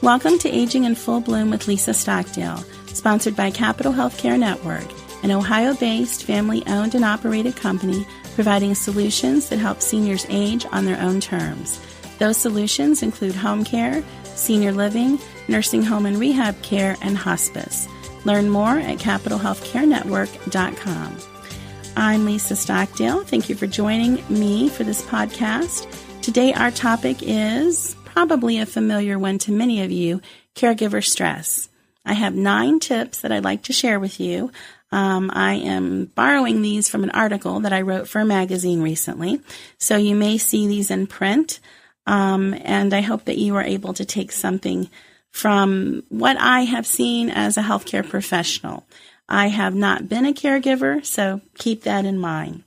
Welcome to Aging in Full Bloom with Lisa Stockdale, sponsored by Capital Healthcare Network, an Ohio-based, family-owned and operated company providing solutions that help seniors age on their own terms. Those solutions include home care, senior living, nursing home and rehab care, and hospice. Learn more at capitalhealthcarenetwork.com. I'm Lisa Stockdale. Thank you for joining me for this podcast. Today our topic is probably a familiar one to many of you, caregiver stress. I have 9 tips that I'd like to share with you. I am borrowing these from an article that I wrote for a magazine recently, so you may see these in print, and I hope that you are able to take something from what I have seen as a healthcare professional. I have not been a caregiver, so keep that in mind.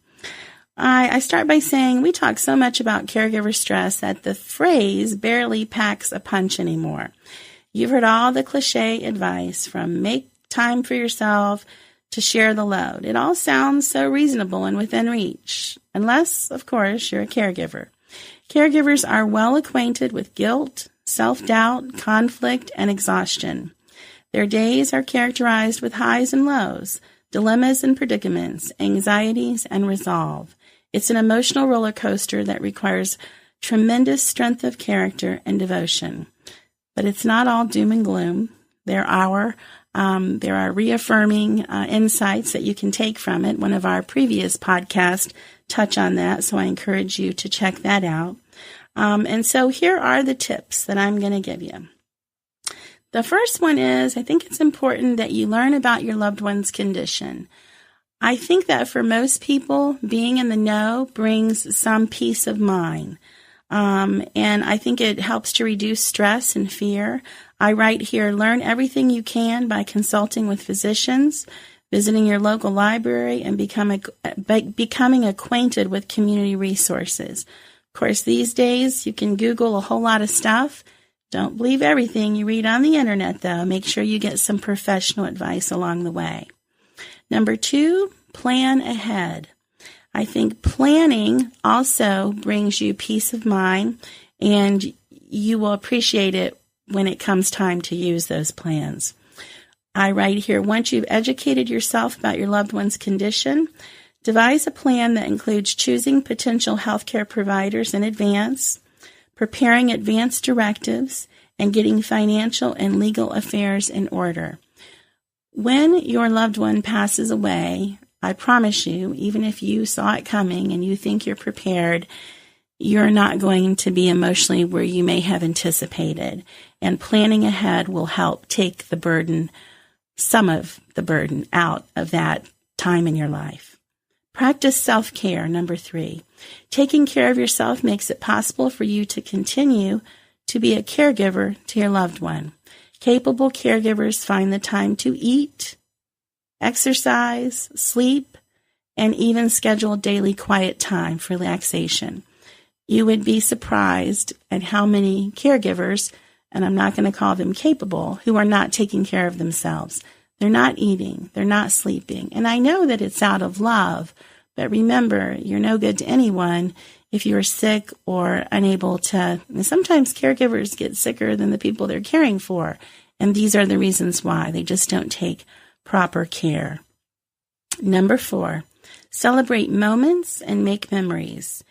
I start by saying we talk so much about caregiver stress that the phrase barely packs a punch anymore. You've heard all the cliche advice from make time for yourself to share the load. It all sounds so reasonable and within reach, unless, of course, you're a caregiver. Caregivers are well acquainted with guilt, self-doubt, conflict, and exhaustion. Their days are characterized with highs and lows, dilemmas and predicaments, anxieties and resolve. It's an emotional roller coaster that requires tremendous strength of character and devotion. But it's not all doom and gloom. There are reaffirming insights that you can take from it. One of our previous podcasts touch on that, so I encourage you to check that out. And so here are the tips that I'm going to give you. The first one is, I think it's important that you learn about your loved one's condition. I think that for most people, being in the know brings some peace of mind. And I think it helps to reduce stress and fear. I write here, learn everything you can by consulting with physicians, visiting your local library, and becoming acquainted with community resources. Of course, these days you can Google a whole lot of stuff. Don't believe everything you read on the internet, though. Make sure you get some professional advice along the way. Number 2, plan ahead. I think planning also brings you peace of mind, and you will appreciate it when it comes time to use those plans. I write here, once you've educated yourself about your loved one's condition, devise a plan that includes choosing potential healthcare providers in advance, preparing advance directives, and getting financial and legal affairs in order. When your loved one passes away, I promise you, even if you saw it coming and you think you're prepared, you're not going to be emotionally where you may have anticipated. And planning ahead will help take the burden, some of the burden, out of that time in your life. Practice self-care, number 3. Taking care of yourself makes it possible for you to continue to be a caregiver to your loved one. Capable caregivers find the time to eat, exercise, sleep, and even schedule daily quiet time for relaxation. You would be surprised at how many caregivers, and I'm not going to call them capable, who are not taking care of themselves. They're not eating, they're not sleeping. And I know that it's out of love, but remember, you're no good to anyone if you're sick or unable to. And sometimes caregivers get sicker than the people they're caring for, and these are the reasons why. They just don't take proper care. Number 4, celebrate moments and make memories.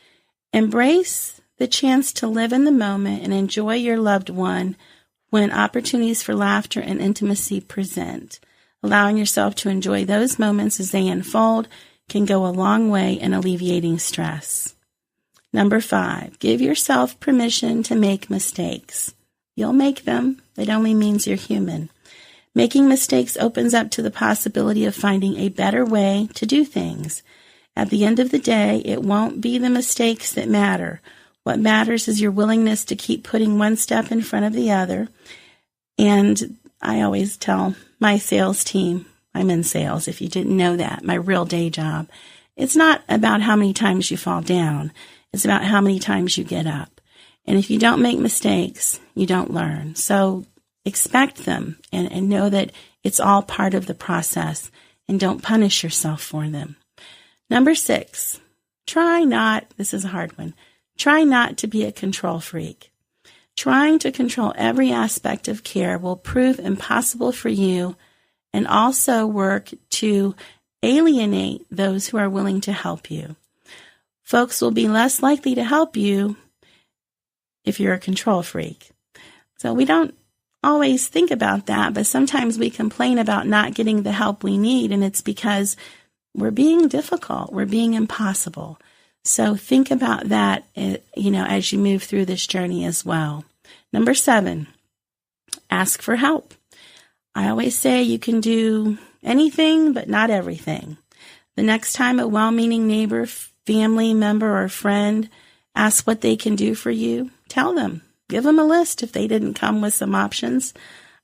Embrace the chance to live in the moment and enjoy your loved one when opportunities for laughter and intimacy present. Allowing yourself to enjoy those moments as they unfold can go a long way in alleviating stress. Number 5, give yourself permission to make mistakes. You'll make them. It only means you're human. Making mistakes opens up to the possibility of finding a better way to do things. At the end of the day, it won't be the mistakes that matter. What matters is your willingness to keep putting one step in front of the other. And I always tell my sales team, I'm in sales, if you didn't know that, my real day job. It's not about how many times you fall down. It's about how many times you get up. And if you don't make mistakes, you don't learn. So expect them and know that it's all part of the process, and don't punish yourself for them. Number 6, this is a hard one, try not to be a control freak. Trying to control every aspect of care will prove impossible for you and also work to alienate those who are willing to help you. Folks will be less likely to help you if you're a control freak. So we don't always think about that, but sometimes we complain about not getting the help we need, and it's because we're being difficult, we're being impossible. So think about that, as you move through this journey as well. Number 7, ask for help. I always say you can do anything, but not everything. The next time a well-meaning neighbor, family member, or friend asks what they can do for you, tell them. Give them a list if they didn't come with some options.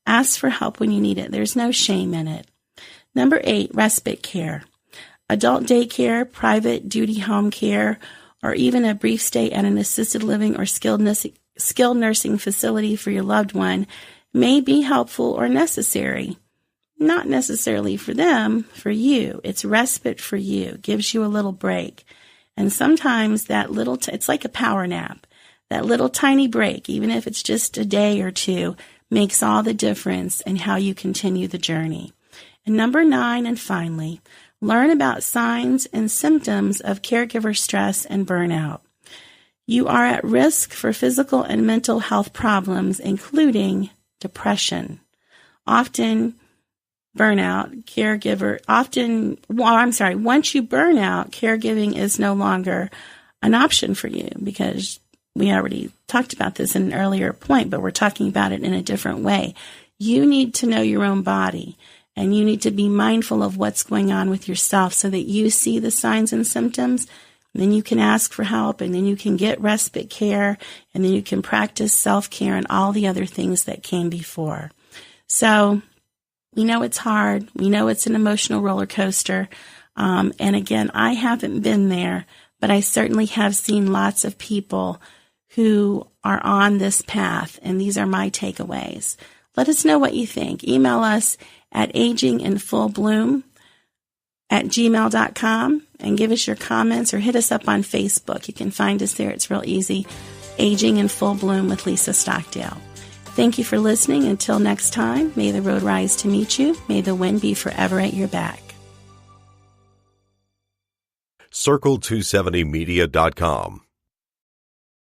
Ask for help when you need it. There's no shame in it. Number 8, respite care. Adult daycare, private duty home care, or even a brief stay at an assisted living or skilled nursing facility for your loved one may be helpful or necessary. Not necessarily for them, for you. It's respite for you. Gives you a little break. And sometimes that little, it's like a power nap. That little tiny break, even if it's just a day or two, makes all the difference in how you continue the journey. And number 9, and finally, learn about signs and symptoms of caregiver stress and burnout. You are at risk for physical and mental health problems, including depression. Once you burn out, caregiving is no longer an option for you, because we already talked about this in an earlier point, but we're talking about it in a different way. You need to know your own body, and you need to be mindful of what's going on with yourself so that you see the signs and symptoms. And then you can ask for help, and then you can get respite care, and then you can practice self-care and all the other things that came before. So we know it's hard. We know it's an emotional roller coaster. And again, I haven't been there, but I certainly have seen lots of people who are on this path, and these are my takeaways. Let us know what you think. Email us at aginginfullbloom@gmail.com and give us your comments, or hit us up on Facebook. You can find us there. It's real easy. Aging in Full Bloom with Lisa Stockdale. Thank you for listening. Until next time, may the road rise to meet you. May the wind be forever at your back. Circle270media.com